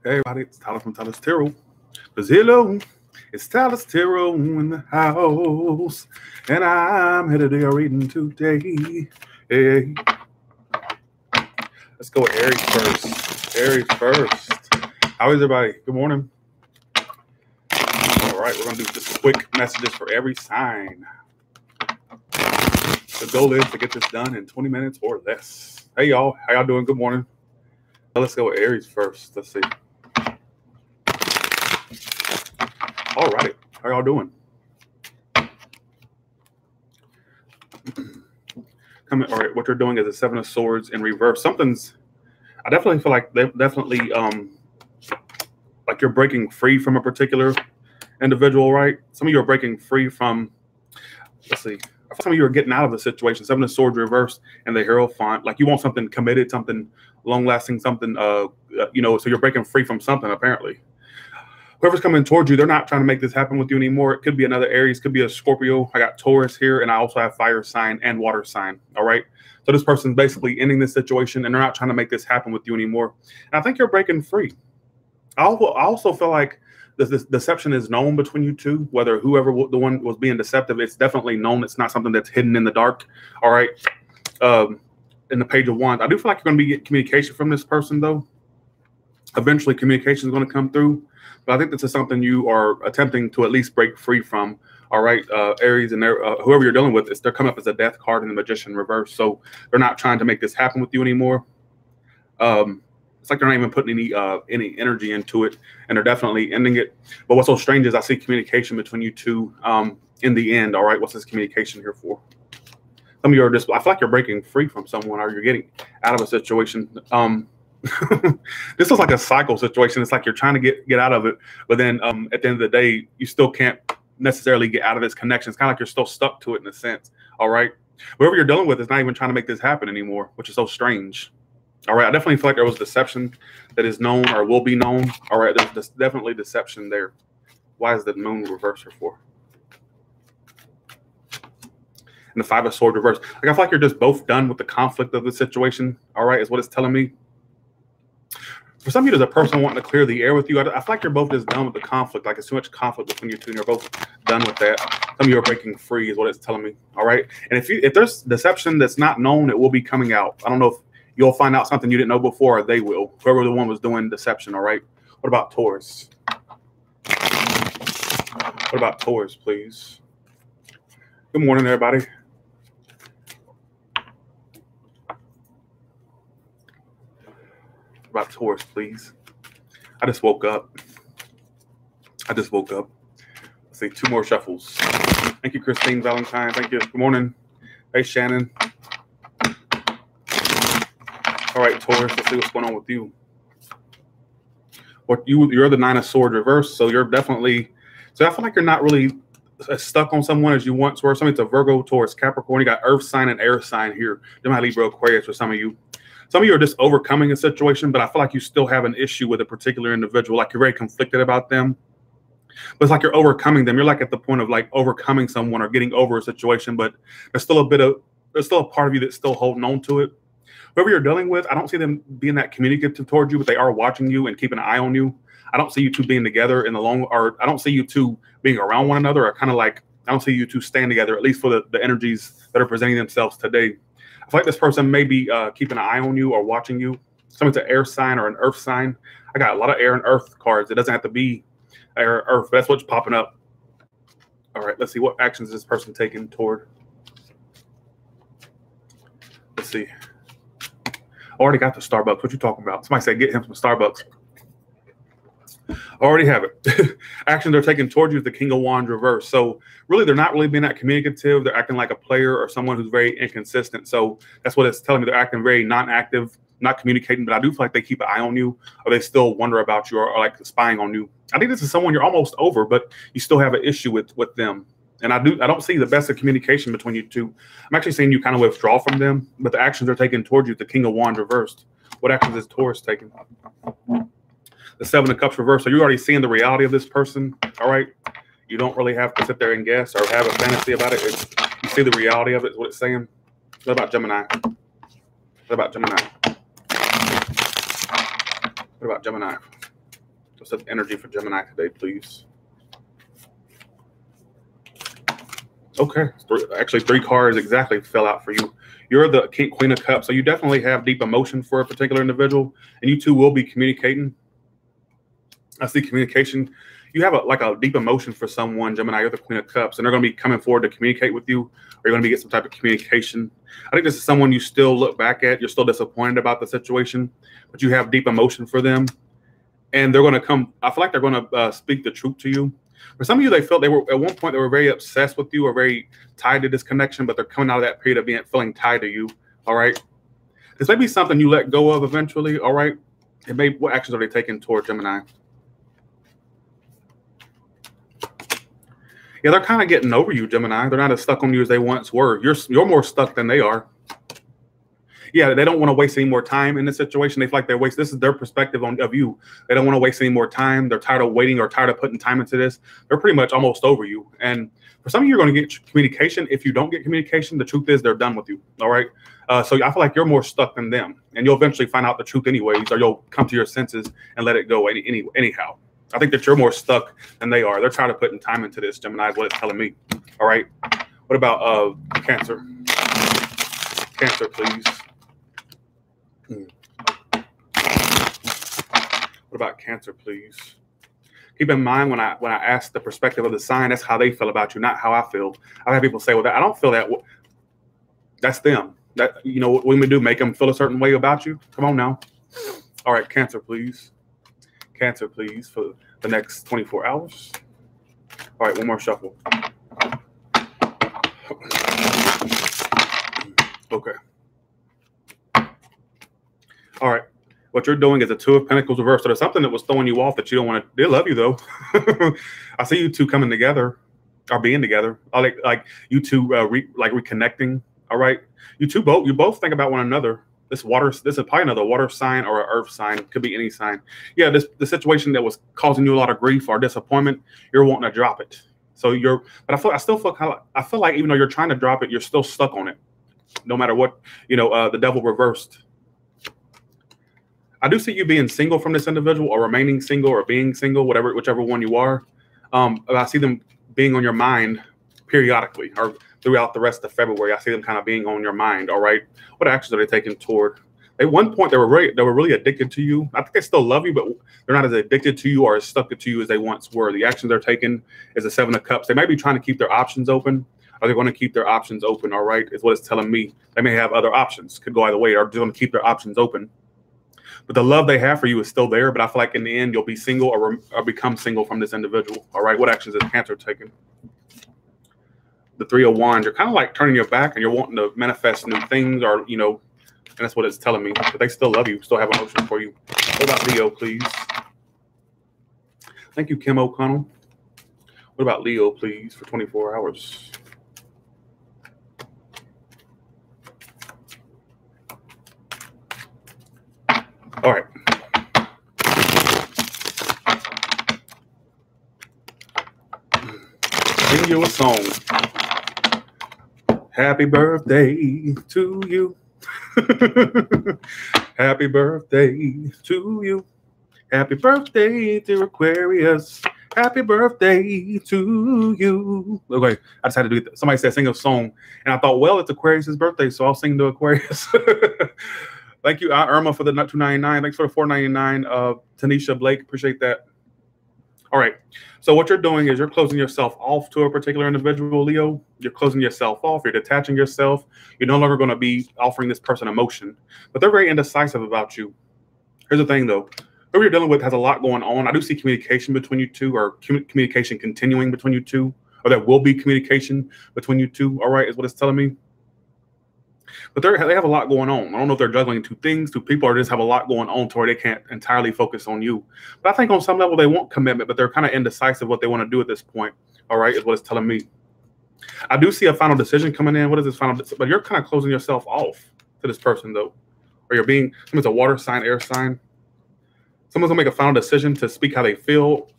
Hey everybody, it's Tyler from Tyler's Tarot. Cause hello, it's Tyler's Tarot in the house, and I'm here to do a reading today. Hey, let's go with Aries first. Aries first. How is everybody? Good morning. All right, we're gonna do just quick messages for every sign. The goal is to get this done in 20 minutes or less. Hey y'all, how y'all doing? Good morning. Let's go with Aries first. Let's see. All right, how y'all doing? All right, what you're doing is a Seven of Swords in reverse. I definitely feel like they definitely like you're breaking free from a particular individual, right? Some of you are breaking free from, let's see, some of you are getting out of the situation. Seven of Swords reversed and the Hierophant. Like you want something committed, something long-lasting, something, so you're breaking free from something apparently. Whoever's coming towards you, they're not trying to make this happen with you anymore. It could be another Aries, could be a Scorpio. I got Taurus here, and I also have fire sign and water sign, all right? So this person's basically ending this situation, and they're not trying to make this happen with you anymore. And I think you're breaking free. I also feel like this deception is known between you two, whether whoever the one was being deceptive, it's definitely known. It's not something that's hidden in the dark, all right? In the Page of Wands, I do feel like you're going to be getting communication from this person, though. Eventually, communication is going to come through. But I think this is something you are attempting to at least break free from. All right, Aries and whoever you're dealing with, they're coming up as a Death card and the Magician reverse. So they're not trying to make this happen with you anymore. It's like they're not even putting any energy into it, and they're definitely ending it. But what's so strange is I see communication between you two in the end. All right, what's this communication here for? Some of you are just, I feel like you're breaking free from someone, or you're getting out of a situation. This is like a cycle situation. It's like you're trying to get out of it, but then at the end of the day, you still can't necessarily get out of this connection. It's kind of like you're still stuck to it in a sense. All right, whoever you're dealing with is not even trying to make this happen anymore, which is so strange. All right, I definitely feel like there was deception that is known or will be known. All right, there's definitely deception there. Why is the Moon reversed here for? And the Five of Swords reverse. Like I feel like you're just both done with the conflict of the situation. All right, is what it's telling me. For some of you, there's a person wanting to clear the air with you. I feel like you're both just done with the conflict. Like it's too much conflict between you two, and you're both done with that. Some of you are breaking free, is what it's telling me. All right. And if there's deception that's not known, it will be coming out. I don't know if you'll find out something you didn't know before, or they will. Whoever the one was doing deception. All right. What about Taurus? What about Taurus, please? Good morning, everybody. About Taurus, please. I just woke up. Let's see, 2 more shuffles. Thank you, Christine Valentine. Thank you. Good morning. Hey, Shannon. All right, Taurus, let's see what's going on with you. You're the Nine of Swords reverse, so you're definitely, so I feel like you're not really as stuck on someone as you once were. Somebody's a Virgo, Taurus, Capricorn. You got Earth sign and air sign here. Gemini, Libra, Aquarius for some of you. Some of you are just overcoming a situation, but I feel like you still have an issue with a particular individual. Like you're very conflicted about them, but it's like you're overcoming them. You're like at the point of like overcoming someone or getting over a situation, but there's still a part of you that's still holding on to it. Whoever you're dealing with, I don't see them being that communicative towards you, but they are watching you and keeping an eye on you. I don't see you two being together in the long, or I don't see you two being around one another, or kind of like, I don't see you two staying together, at least for the energies that are presenting themselves today. I feel like this person may be keeping an eye on you or watching you. Someone's an air sign or an earth sign. I got a lot of air and earth cards. It doesn't have to be air or earth. That's what's popping up. All right, let's see. What actions is this person taking toward? Let's see. I already got the Starbucks. What you talking about? Somebody said get him some Starbucks. I already have it. Actions they're taking towards you is the King of Wands reverse. So really, they're not really being that communicative. They're acting like a player or someone who's very inconsistent. So that's what it's telling me. They're acting very non-active, not communicating. But I do feel like they keep an eye on you, or they still wonder about you, or like spying on you. I think this is someone you're almost over, but you still have an issue with them. And I don't see the best of communication between you two. I'm actually seeing you kind of withdraw from them, but the actions they're taking towards you is the King of Wands reversed. What actions is Taurus taking? The Seven of Cups reversed. So you're already seeing the reality of this person. All right. You don't really have to sit there and guess or have a fantasy about it. You see the reality of it, is what it's saying. What about Gemini? What about Gemini? What about Gemini? What's the energy for Gemini today, please? Okay, actually 3 cards exactly fell out for you. You're the Queen of Cups, so you definitely have deep emotion for a particular individual, and you two will be communicating. I see communication. You have like a deep emotion for someone, Gemini. You're the Queen of Cups, and they're going to be coming forward to communicate with you, or you're going to get some type of communication. I think this is someone you still look back at. You're still disappointed about the situation, but you have deep emotion for them, and they're going to come. I feel like they're going to speak the truth to you. For some of you, they felt they were at one point they were very obsessed with you or very tied to this connection, but they're coming out of that period of feeling tied to you. All right, this may be something you let go of eventually. All right, what actions are they taking toward Gemini? Yeah, they're kind of getting over you, Gemini. They're not as stuck on you as they once were. You're more stuck than they are. Yeah, they don't want to waste any more time in this situation. They feel like they're wasting. This is their perspective of you. They don't want to waste any more time. They're tired of waiting or tired of putting time into this. They're pretty much almost over you. And for some of you, you're going to get communication. If you don't get communication, the truth is they're done with you. All right. So I feel like you're more stuck than them, and you'll eventually find out the truth anyways, or you'll come to your senses and let it go anyhow. I think that you're more stuck than they are. They're tired of putting time into this, Gemini, is what it's telling me. All right. What about Cancer? Cancer, please. What about Cancer, please? Keep in mind when I ask the perspective of the sign, that's how they feel about you, not how I feel. I've had people say, well, I don't feel that. That's them. That, you know, what we do, make them feel a certain way about you. Come on now. All right, Cancer, please. Cancer, please, for the next 24 hours. All right, one more shuffle. Okay. All right. What you're doing is a 2 of Pentacles reversed. So there's something that was throwing you off that you don't want to. They love you, though. I see you two coming together or being together. I like you two reconnecting. All right. You both think about one another. This is probably another water sign or an earth sign. Could be any sign. Yeah, the situation that was causing you a lot of grief or disappointment, you're wanting to drop it. So but I still feel like even though you're trying to drop it, you're still stuck on it. No matter what, the devil reversed. I do see you being single from this individual, or remaining single, or being single, whichever one you are. I see them being on your mind periodically, or throughout the rest of February. I see them kind of being on your mind. All right, what actions are they taking toward? At one point, they were really addicted to you. I think they still love you, but they're not as addicted to you or as stuck to you as they once were. The actions they're taking is the 7 of Cups. They might be trying to keep their options open. Are they going to keep their options open? All right, is what it's telling me. They may have other options. Could go either way. Or they're going to keep their options open. But the love they have for you is still there. But I feel like in the end, you'll be single or become single from this individual. All right, what actions is Cancer taking? The 3 of Wands. You're kind of like turning your back and you're wanting to manifest new things, or and that's what it's telling me. But they still love you, still have emotions for you. What about Leo, please? Thank you, Kim O'Connell. What about Leo, please, for 24 hours? All right. Sing you a song. Happy birthday to you. Happy birthday to you. Happy birthday, dear Aquarius. Happy birthday to you. Okay, I just had to do it. Somebody said sing a song, and I thought, well, it's Aquarius' birthday, so I'll sing to Aquarius. Thank you, Irma, for the $2.99. Thanks for the $4.99. Tanisha Blake, appreciate that. All right. So what you're doing is you're closing yourself off to a particular individual, Leo. You're closing yourself off. You're detaching yourself. You're no longer going to be offering this person emotion. But they're very indecisive about you. Here's the thing, though. Whoever you're dealing with has a lot going on. I do see communication between you two, or communication continuing between you two, or there will be communication between you two. All right, is what it's telling me. But they have a lot going on. I don't know if they're juggling two people, or just have a lot going on to where they can't entirely focus on you. But I think on some level they want commitment, but they're kind of indecisive what they want to do at this point. All right, is what it's telling me. I do see a final decision coming in. What is this final decision? But you're kind of closing yourself off to this person, though. Or someone's a water sign, air sign. Someone's going to make a final decision to speak how they feel.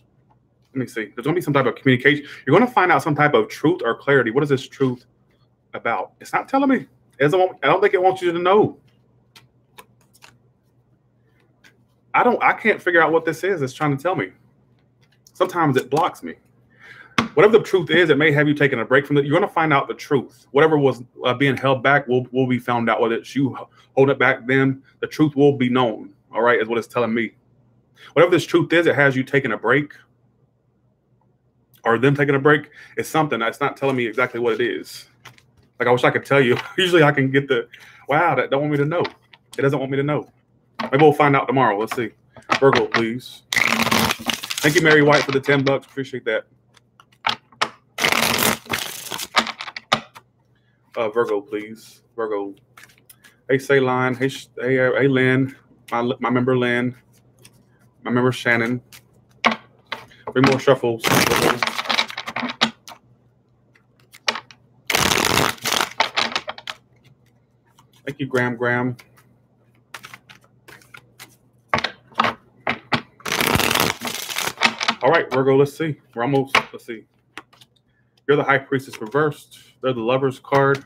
Let me see. There's going to be some type of communication. You're going to find out some type of truth or clarity. What is this truth about? It's not telling me. I don't think it wants you to know. I can't figure out what this is. It's trying to tell me. Sometimes it blocks me. Whatever the truth is, it may have you taking a break from it. You're going to find out the truth. Whatever was being held back will be found out. Whether it's you holding it back, then the truth will be known. All right, is what it's telling me. Whatever this truth is, it has you taking a break or them taking a break. It's something that's not telling me exactly what it is. Like, I wish I could tell you. Usually I can get the, wow, that don't want me to know. It doesn't want me to know. Maybe we'll find out tomorrow. Let's see. Virgo, please. Thank you, Mary White, for the $10. Appreciate that. Virgo, please. Virgo. Hey, Ceylon. Hey, Lynn. My member, Lynn. My member, Shannon. 3 more shuffles. Virgo. Thank you, Graham. All right, Virgo, let's see. We're almost, let's see. You're the High Priestess reversed. They're the Lover's card.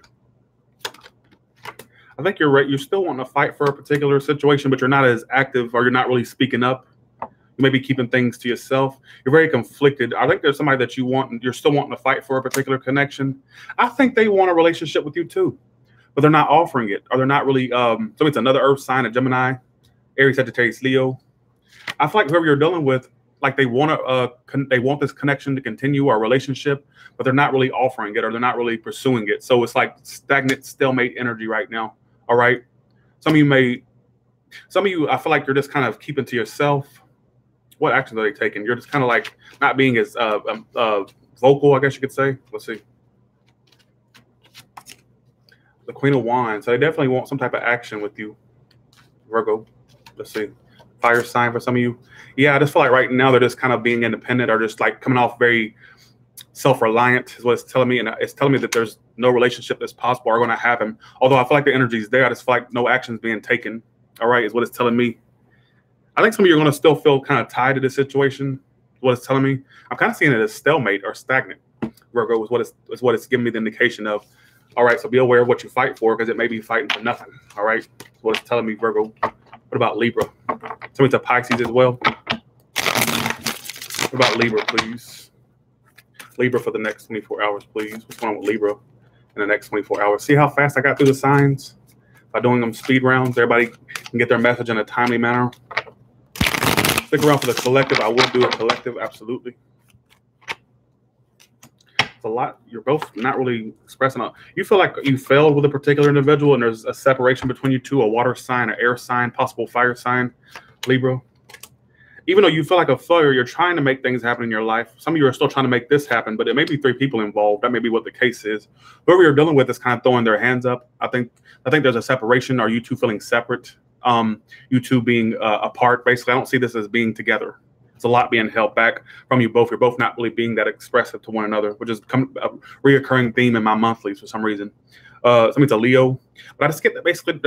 I think you're right. You're still wanting to fight for a particular situation, but you're not as active, or you're not really speaking up. You may be keeping things to yourself. You're very conflicted. I think there's somebody that you want, and you're still wanting to fight for a particular connection. I think they want a relationship with you too, but they're not offering it, or they're not really. So it's another Earth sign, a Gemini, Aries, Sagittarius, Leo. I feel like whoever you're dealing with, like they want this connection to continue, our relationship, but they're not really offering it, or they're not really pursuing it. So it's like stagnant, stalemate energy right now. All right. Some of you, I feel like you're just kind of keeping to yourself. What actions are they taking? You're just kind of like not being as vocal, I guess you could say. Let's see. The Queen of Wands. So they definitely want some type of action with you, Virgo. Let's see. Fire sign for some of you. Yeah, I just feel like right now they're just kind of being independent, or just like coming off very self-reliant is what it's telling me. And it's telling me that there's no relationship that's possible or going to happen. Although I feel like the energy is there, I just feel like no action's being taken. All right, is what it's telling me. I think some of you are going to still feel kind of tied to this situation. What it's telling me. I'm kind of seeing it as stalemate or stagnant. Virgo is what it's giving me the indication of. All right, so be aware of what you fight for, because it may be fighting for nothing. All right, that's what it's telling me, Virgo. What about Libra? Somebody's a Pisces as well. What about Libra, please? Libra for the next 24 hours, please. What's going on with Libra in the next 24 hours? See how fast I got through the signs? By doing them speed rounds, everybody can get their message in a timely manner. Stick around for the collective. I will do a collective, absolutely. It's a lot. You're both not really expressing it. You feel like you failed with a particular individual, and there's a separation between you two, a water sign, an air sign, possible fire sign, Libra. Even though you feel like a failure, you're trying to make things happen in your life. Some of you are still trying to make this happen, but it may be 3 people involved. That may be what the case is. Whoever you're dealing with is kind of throwing their hands up. I think there's a separation. Are you two feeling separate? You two being apart. Basically, I don't see this as being together. It's a lot being held back from you both. You're both not really being that expressive to one another, which is a reoccurring theme in my monthlies for some reason. Somebody's a Leo, but I just get that basically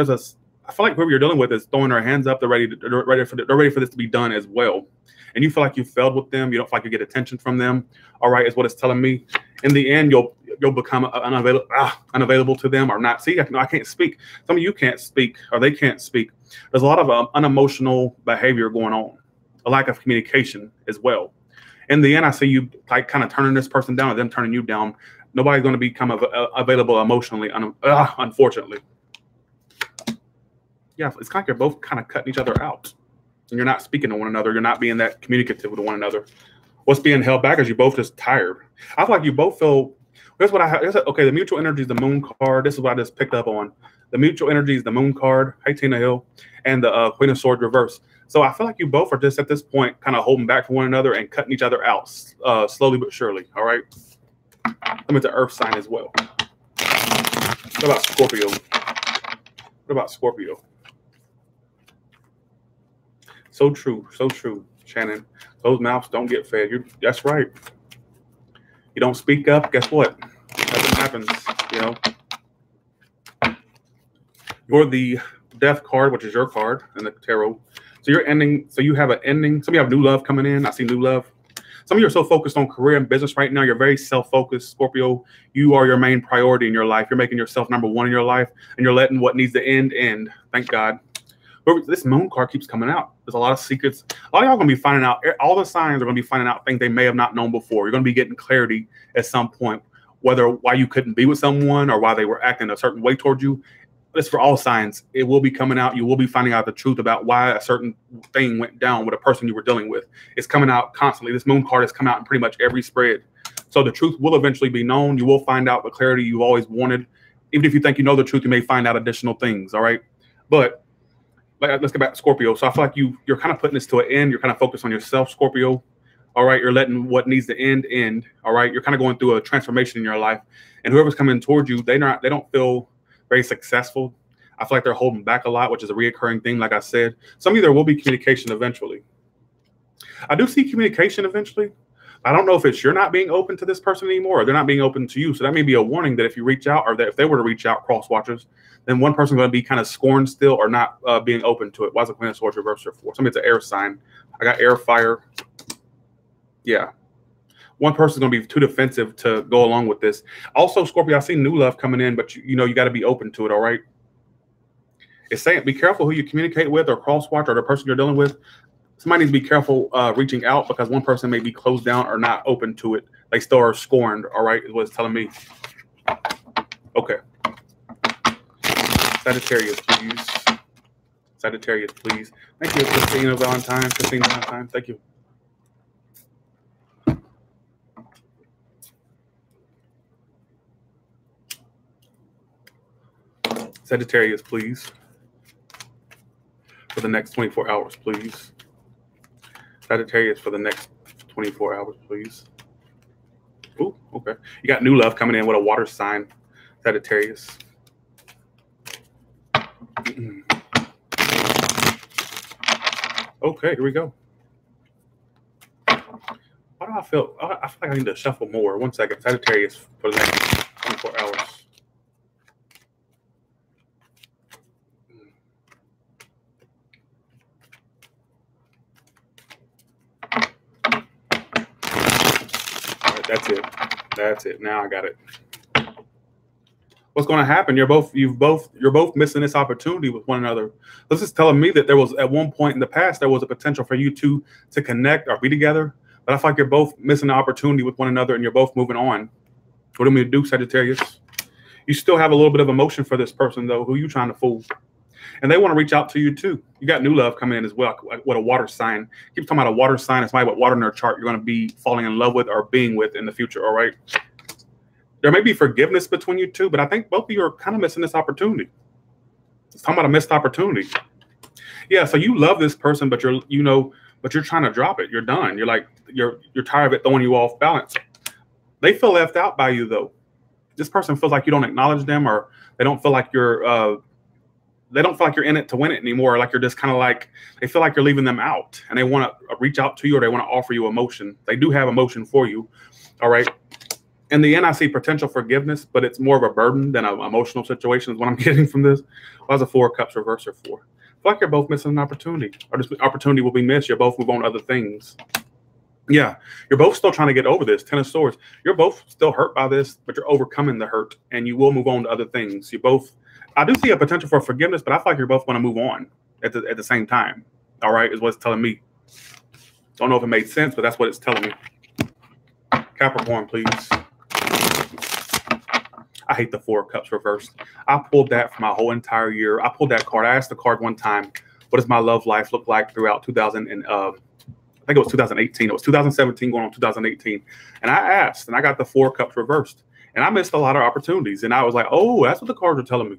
I feel like whoever you're dealing with is throwing their hands up. They're ready for this to be done as well. And you feel like you failed with them. You don't feel like you get attention from them. All right, is what it's telling me. In the end, you'll become unavailable to them, or not. See, I can't speak. Some of you can't speak, or they can't speak. There's a lot of unemotional behavior going on, a lack of communication as well. In the end, I see you like kind of turning this person down, or them turning you down. Nobody's going to become available emotionally, unfortunately. Yeah, it's kind of like you're both kind of cutting each other out, and you're not speaking to one another. You're not being that communicative with one another. What's being held back is you both just tired. I feel like you both feel. Here's what I have. Okay, the mutual energy is the Moon card. This is what I just picked up on. The mutual energy is the Moon card. Hey, Tina Hill, and the Queen of Swords reverse. So I feel like you both are just at this point kind of holding back from one another and cutting each other out slowly but surely. All right. I'm into Earth sign as well. What about Scorpio? What about Scorpio? So true, Shannon. Those mouths don't get fed. That's right. You don't speak up, guess what? Nothing happens, you know. You're the Death card, which is your card in the tarot. So you're ending, so you have an ending. Some of you have new love coming in. I see new love. Some of you are so focused on career and business right now. You're very self-focused, Scorpio. You are your main priority in your life. You're making yourself #1 in your life, and you're letting what needs to end. Thank God. This moon card keeps coming out. There's a lot of secrets. A lot of y'all going to be finding out. All the signs are going to be finding out things they may have not known before. You're going to be getting clarity at some point, whether why you couldn't be with someone or why they were acting a certain way towards you. It's for all signs. It will be coming out. You will be finding out the truth about why a certain thing went down with a person you were dealing with. It's coming out constantly. This moon card has come out in pretty much every spread. So the truth will eventually be known. You will find out the clarity you always wanted. Even if you think you know the truth, you may find out additional things. All right. But let's get back to Scorpio. So I feel like you're kind of putting this to an end. You're kind of focused on yourself, Scorpio. All right. You're letting what needs to end. All right. You're kind of going through a transformation in your life. And whoever's coming towards you, they don't feel very successful. I feel like they're holding back a lot, which is a reoccurring thing. Like I said, some of you, there will be communication eventually. I do see communication eventually. I don't know if it's you're not being open to this person anymore or they're not being open to you. So that may be a warning that if you reach out or that if they were to reach out, cross watchers, then one person's going to be kind of scorned still or not being open to it. Why is the Queen of Swords reversed here for? Somebody's an air sign. I got air, fire. Yeah. One person's going to be too defensive to go along with this. Also, Scorpio, I see new love coming in, but you know, you got to be open to it. All right. It's saying be careful who you communicate with or cross watch or the person you're dealing with. Somebody needs to be careful reaching out because one person may be closed down or not open to it. They still are scorned. All right. Is what it's telling me. Okay. Sagittarius, please. Sagittarius, please. Thank you, Christina Valentine. Christina Valentine. Thank you. Sagittarius, please. For the next 24 hours, please. Sagittarius for the next 24 hours, please. Ooh, okay. You got new love coming in with a water sign, Sagittarius. Okay, here we go. Why do I feel? I feel like I need to shuffle more. 1 second. Sagittarius for the next 24 hours. That's it. That's it. Now I got it. What's going to happen? You're both missing this opportunity with one another. This is telling me that there was at one point in the past there was a potential for you two to connect or be together, but I feel like you're both missing the opportunity with one another and you're both moving on. What do we do, Sagittarius? You still have a little bit of emotion for this person though, who you trying to fool. And they want to reach out to you too. You got new love coming in as well. What a water sign. Keep talking about a water sign. It's somebody with water in their chart you're going to be falling in love with or being with in the future. All right. There may be forgiveness between you two, but I think both of you are kind of missing this opportunity. It's talking about a missed opportunity. Yeah. So you love this person, but you're trying to drop it. You're done. You're like, you're tired of it throwing you off balance. They feel left out by you though. This person feels like you don't acknowledge them or they don't feel like you're, they don't feel like you're in it to win it anymore. Like you're just kind of like, they feel like you're leaving them out and they want to reach out to you or they want to offer you emotion. They do have emotion for you. All right. In the end, I see potential forgiveness, but it's more of a burden than an emotional situation is what I'm getting from this. Why is a 4 of Cups reverse or 4? I feel like you're both missing an opportunity or this opportunity will be missed. You'll both move on to other things. Yeah. You're both still trying to get over this. 10 of Swords. You're both still hurt by this, but you're overcoming the hurt and you will move on to other things. You both, I do see a potential for forgiveness, but I feel like you're both going to move on at the same time. All right, is what it's telling me. Don't know if it made sense, but that's what it's telling me. Capricorn, please. I hate the 4 of Cups reversed. I pulled that for my whole entire year. I pulled that card. I asked the card one time, what does my love life look like throughout 2000 and I think it was 2018. It was 2017 going on 2018. And I asked, and I got the 4 of Cups reversed. And I missed a lot of opportunities. And I was like, oh, that's what the cards are telling me.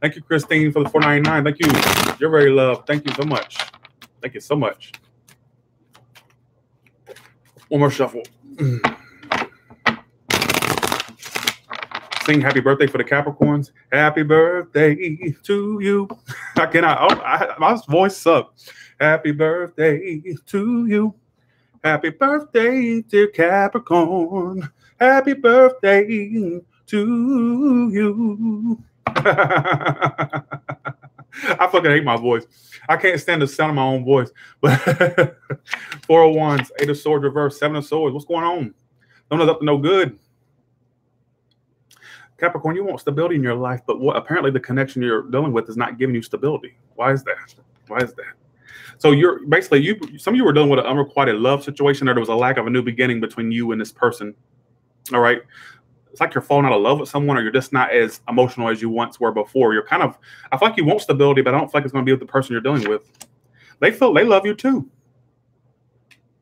Thank you, Christine, for the $4.99. Thank you. You're very loved. Thank you so much. Thank you so much. One more shuffle. Sing happy birthday for the Capricorns. Happy birthday to you. I cannot. My voice sucks. Happy birthday to you. Happy birthday, dear Capricorn. Happy birthday to you. I fucking hate my voice. I can't stand the sound of my own voice. But 4 of Wands, 8 of Swords reverse, 7 of Swords. What's going on? Don't know up to no good. Capricorn, you want stability in your life, but apparently the connection you're dealing with is not giving you stability. Why is that? Why is that? So you're basically, some of you were dealing with an unrequited love situation, or there was a lack of a new beginning between you and this person. All right. It's like you're falling out of love with someone, or you're just not as emotional as you once were before. You're kind of, I feel like you want stability, but I don't feel like it's going to be with the person you're dealing with. They feel they love you too.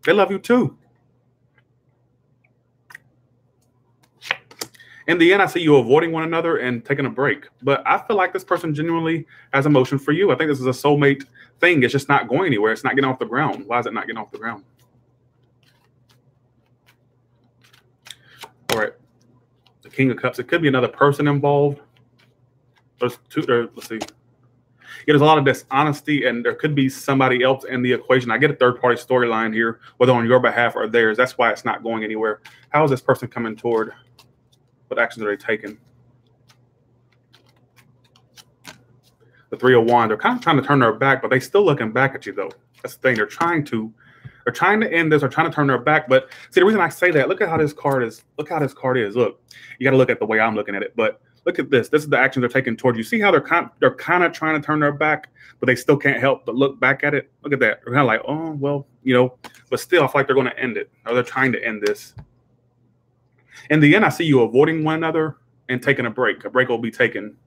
They love you too. In the end, I see you avoiding one another and taking a break. But I feel like this person genuinely has emotion for you. I think this is a soulmate thing. It's just not going anywhere. It's not getting off the ground. Why is it not getting off the ground? All right. The King of Cups. It could be another person involved. There's two. Let's see. Yeah, there's a lot of dishonesty, and there could be somebody else in the equation. I get a third-party storyline here, whether on your behalf or theirs. That's why it's not going anywhere. How is this person coming toward? What actions are they taking? The Three of Wands. They're kind of trying to turn their back, but they're still looking back at you, though. That's the thing. They're trying to end this or trying to turn their back. But see, the reason I say that, look at how this card is. Look how this card is. Look, you got to look at the way I'm looking at it. But look at this. This is the action they're taking towards you. See how they're kind of trying to turn their back, but they still can't help but look back at it. Look at that. They're kind of like, oh, well, you know, but still, I feel like they're going to end it, or they're trying to end this. In the end, I see you avoiding one another and taking a break. A break will be taken.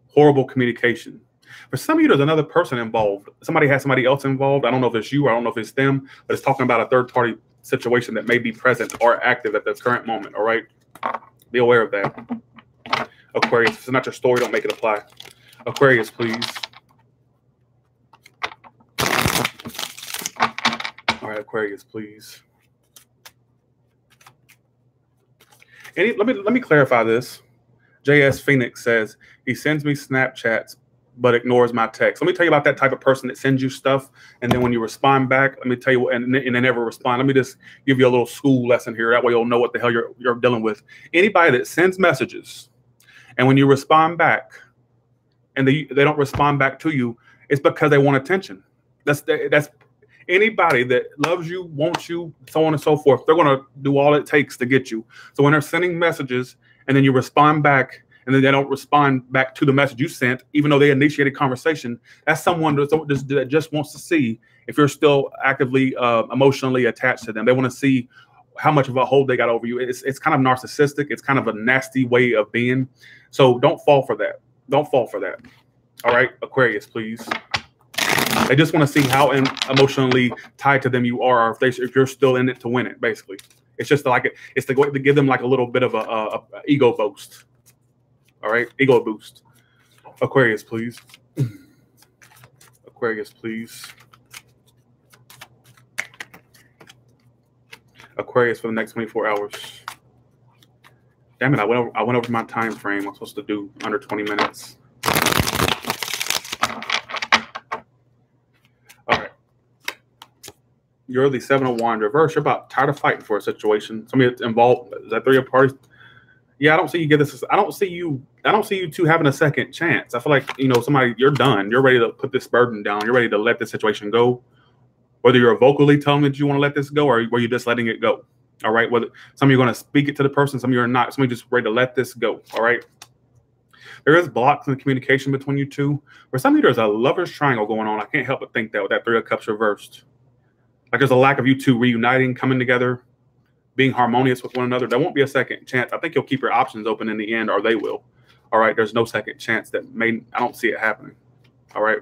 Horrible communication. For some of you, there's another person involved. Somebody has somebody else involved. I don't know if it's you or I don't know if it's them, but it's talking about a third-party situation that may be present or active at the current moment, all right? Be aware of that. Aquarius, if it's not your story, don't make it apply. Aquarius, please. All right, Aquarius, please. Let me clarify this. JS Phoenix says he sends me Snapchats but ignores my text. Let me tell you about that type of person that sends you stuff, and then when you respond back, let me tell you, and they never respond. Let me just give you a little school lesson here. That way you'll know what the hell you're dealing with. Anybody that sends messages, and when you respond back, and they don't respond back to you, it's because they want attention. That's anybody that loves you, wants you, so on and so forth. They're going to do all it takes to get you. So when they're sending messages and then you respond back and then they don't respond back to the message you sent, even though they initiated conversation, that's someone that just wants to see if you're still actively emotionally attached to them. They want to see how much of a hold they got over you. It's kind of narcissistic. It's kind of a nasty way of being. So don't fall for that. Don't fall for that. All right, Aquarius, please. They just want to see how emotionally tied to them you are, or if you're still in it to win it. Basically, it's just like it's to give them like a little bit of a ego boost. All right, ego boost. Aquarius, please. Aquarius, please. Aquarius for the next 24 hours. Damn it! I went over my time frame. I'm supposed to do under 20 minutes. You're the Seven of Wands reverse. You're about tired of fighting for a situation. Somebody that's involved. Is that Three of Parties? Yeah, I don't see you give this. I don't see you two having a second chance. I feel like, you know, somebody, you're done. You're ready to put this burden down. You're ready to let this situation go. Whether you're vocally telling that you want to let this go, or were you just letting it go? All right. Whether some of you are going to speak it to the person, some of you are not. Some of you just ready to let this go. All right. There is blocks in the communication between you two. For some of you, there's a lover's triangle going on. I can't help but think that with that Three of Cups reversed. Like there's a lack of you two reuniting, coming together, being harmonious with one another. There won't be a second chance. I think you'll keep your options open in the end, or they will. All right. There's no second chance I don't see it happening. All right.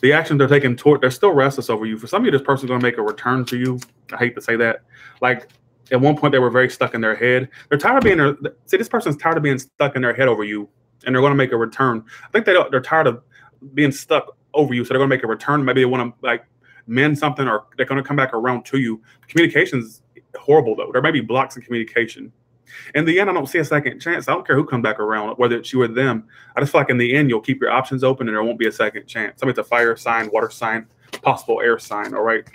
The actions they're taking they're still restless over you. For some of you, this person's going to make a return to you. I hate to say that. Like at one point, they were very stuck in their head. They're tired of being this person's tired of being stuck in their head over you, and they're going to make a return. I think they're tired of being stuck over you, so they're going to make a return. Maybe they want to like mend something, or they're going to come back around to you. Communication's horrible though. There may be blocks in communication. In the end, I don't see a second chance. I don't care who comes back around, whether it's you or them. I just feel like in the end, you'll keep your options open and there won't be a second chance. Somebody's a fire sign, water sign, possible air sign. All right.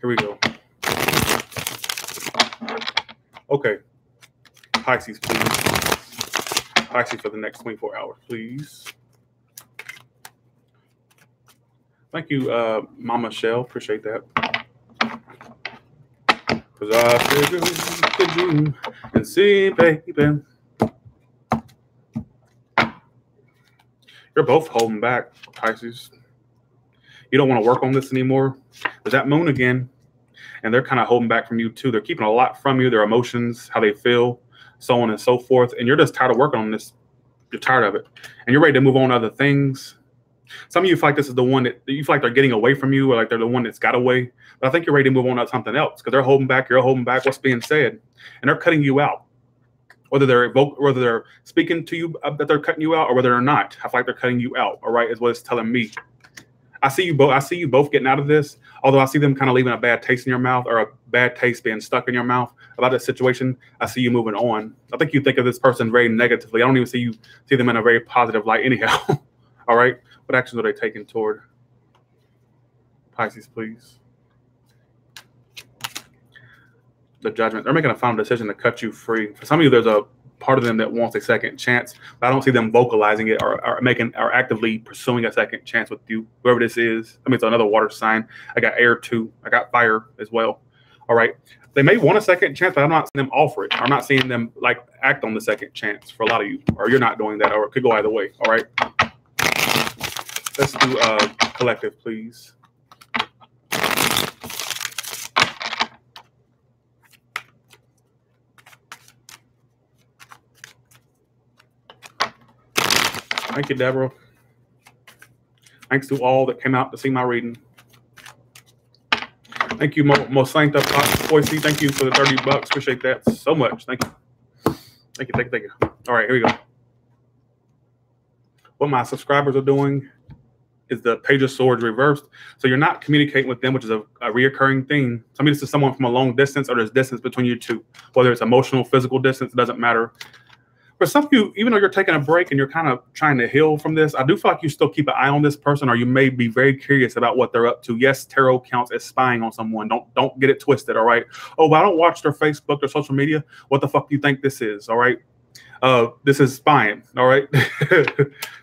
Here we go. Okay. Pisces, please. Pisces for the next 24 hours, please. Thank you, Mama Shell. Appreciate that. Cause I figured you and see, baby. You're both holding back, Pisces. You don't want to work on this anymore. There's that moon again, and they're kind of holding back from you too. They're keeping a lot from you, their emotions, how they feel, so on and so forth. And you're just tired of working on this. You're tired of it. And you're ready to move on to other things. Some of you feel like this is the one that you feel like they're getting away from you, or like they're the one that's got away. But I think you're ready to move on to something else because they're holding back. You're holding back what's being said, and they're cutting you out. Whether they're speaking to you that they're cutting you out, or whether they're not, I feel like they're cutting you out. All right, is what it's telling me. I see you both. I see you both getting out of this. Although I see them kind of leaving a bad taste in your mouth, or a bad taste being stuck in your mouth about this situation. I see you moving on. I think you think of this person very negatively. I don't even see them in a very positive light anyhow. All right. What actions are they taking toward Pisces, please? The Judgment. They're making a final decision to cut you free. For some of you, there's a part of them that wants a second chance, but I don't see them vocalizing it or actively pursuing a second chance with you, whoever this is. I mean, it's another water sign. I got air too. I got fire as well. All right. They may want a second chance, but I'm not seeing them offer it. I'm not seeing them like act on the second chance for a lot of you, or you're not doing that, or it could go either way. All right. Let's do collective, please. Thank you, Deborah. Thanks to all that came out to see my reading. Thank you, Mosanta Poissy. Thank you for the $30. Appreciate that so much. Thank you. Thank you, thank you, thank you. All right, here we go. What my subscribers are doing is the Page of Swords reversed. So you're not communicating with them, which is a reoccurring theme. Some of this is someone from a long distance, or there's distance between you two. Whether it's emotional, physical distance, it doesn't matter. For some of you, even though you're taking a break and you're kind of trying to heal from this, I do feel like you still keep an eye on this person, or you may be very curious about what they're up to. Yes, tarot counts as spying on someone. Don't get it twisted, all right? Oh, but I don't watch their Facebook or social media. What the fuck do you think this is, all right? This is spying, all right?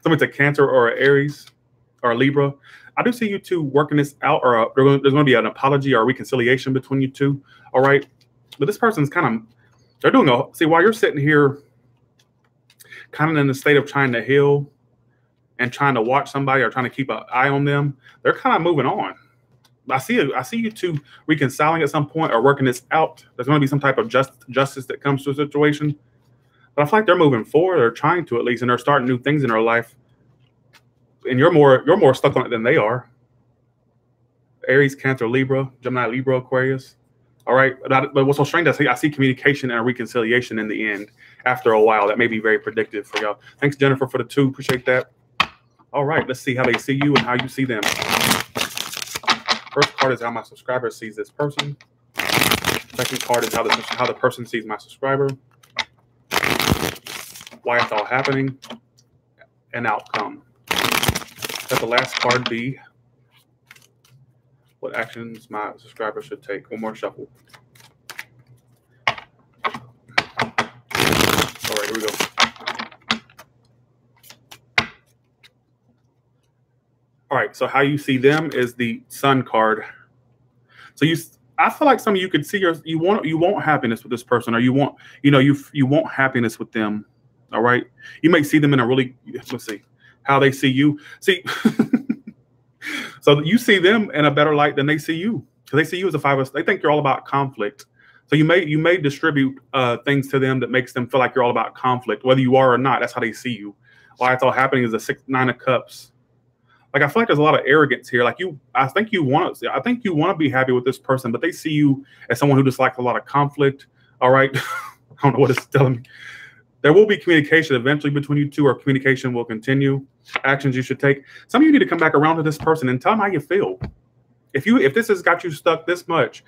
Someone's a Cancer or an Aries or a Libra. I do see you two working this out, or there's going to be an apology or a reconciliation between you two, all right? But this person's kind of, they're doing see, while you're sitting here kind of in the state of trying to heal and trying to watch somebody or trying to keep an eye on them, they're kind of moving on. I see you two reconciling at some point or working this out. There's going to be some type of justice that comes to a situation. But I feel like they're moving forward, or trying to at least, and they're starting new things in their life. And you're more stuck on it than they are. Aries, Cancer, Libra, Gemini, Libra, Aquarius. All right, but what's so strange, I see communication and reconciliation in the end after a while. That may be very predictive for y'all. Thanks, Jennifer, for the 2. Appreciate that. All right, let's see how they see you and how you see them. First card is how my subscriber sees this person. Second card is how the person sees my subscriber. Why it's all happening. And outcome. Let the last card be what actions my subscriber should take. One more shuffle. All right, here we go. All right, so how you see them is the Sun card. So I feel like some of you could see you want happiness with this person, or you want happiness with them. All right, you may see them in a really, let's see how they see you. See. So you see them in a better light than they see you, because they see you as a 5 of. They think you're all about conflict. So you may distribute things to them that makes them feel like you're all about conflict, whether you are or not. That's how they see you. Why it's all happening is the 9 of Cups. Like, I feel like there's a lot of arrogance here. Like I think you want to be happy with this person, but they see you as someone who just likes a lot of conflict. All right, I don't know what it's telling me. There will be communication eventually between you two, or communication will continue. Actions you should take. Some of you need to come back around to this person and tell them how you feel. If this has got you stuck this much,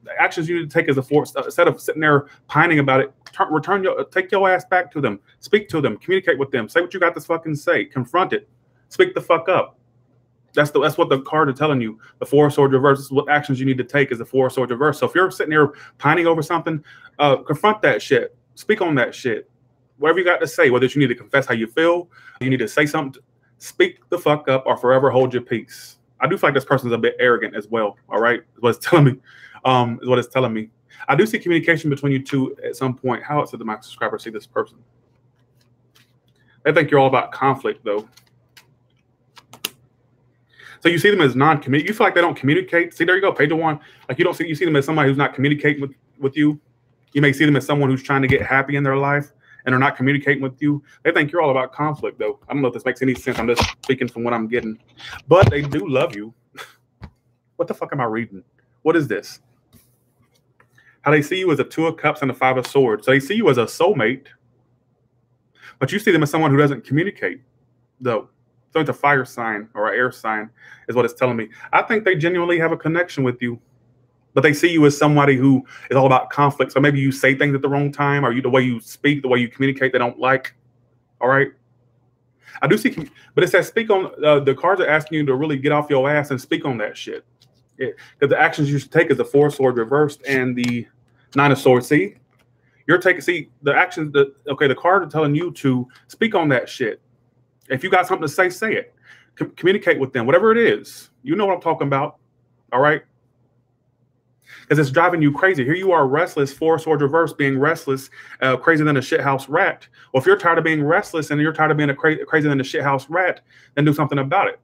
the actions you need to take is instead of sitting there pining about it, take your ass back to them. Speak to them. Communicate with them. Say what you got to fucking say. Confront it. Speak the fuck up. That's what the card is telling you. The 4 of Swords reverse. This is what actions you need to take is the 4 of Swords reverse. So if you're sitting here pining over something, confront that shit. Speak on that shit. Whatever you got to say, whether you need to confess how you feel, you need to say something, speak the fuck up, or forever hold your peace. I do feel like this person's a bit arrogant as well. All right, is what it's telling me. Is what it's telling me. I do see communication between you two at some point. How else did my subscriber see this person? They think you're all about conflict, though. So you see them as non-communicating. You feel like they don't communicate. See, there you go, page 1. Like you see them as somebody who's not communicating with you. You may see them as someone who's trying to get happy in their life and they're not communicating with you. They think you're all about conflict, though. I don't know if this makes any sense. I'm just speaking from what I'm getting. But they do love you. What the fuck am I reading? What is this? How they see you as a 2 of Cups and a 5 of Swords. So they see you as a soulmate, but you see them as someone who doesn't communicate, though. So it's a fire sign or an air sign is what it's telling me. I think they genuinely have a connection with you, but they see you as somebody who is all about conflict. So maybe you say things at the wrong time, or the way you speak, the way you communicate, they don't like. All right. I do see, but it says speak on, the cards are asking you to really get off your ass and speak on that shit. Because the actions you should take is the 4 of Swords reversed and the 9 of Swords. See, you're taking, the actions that, okay, the cards are telling you to speak on that shit. If you got something to say it. Communicate with them, whatever it is. You know what I'm talking about. All right. Because it's driving you crazy. Here you are, restless, 4 of Swords reversed, being restless, crazier than a shithouse rat. Well, if you're tired of being restless and you're tired of being crazier than a shithouse rat, then do something about it.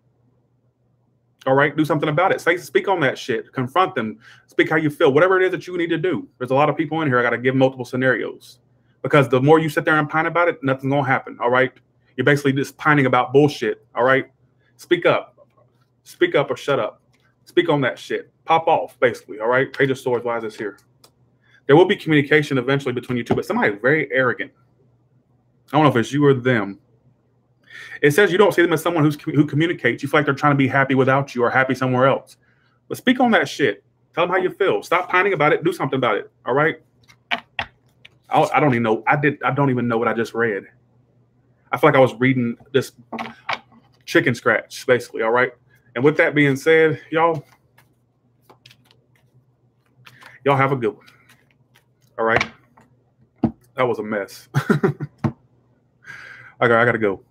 All right, do something about it. Speak on that shit. Confront them. Speak how you feel. Whatever it is that you need to do. There's a lot of people in here. I got to give multiple scenarios. Because the more you sit there and pine about it, nothing's going to happen. All right? You're basically just pining about bullshit. All right? Speak up. Speak up or shut up. Speak on that shit. Pop off, basically. All right? Page of Swords. Why is this here? There will be communication eventually between you two, but somebody's very arrogant. I don't know if it's you or them. It says you don't see them as someone who communicates. You feel like they're trying to be happy without you or happy somewhere else. But speak on that shit. Tell them how you feel. Stop pining about it. Do something about it. All right? I don't even know. I don't even know what I just read. I feel like I was reading this chicken scratch, basically. All right? And with that being said, y'all have a good one. All right? That was a mess. Okay, I got to go.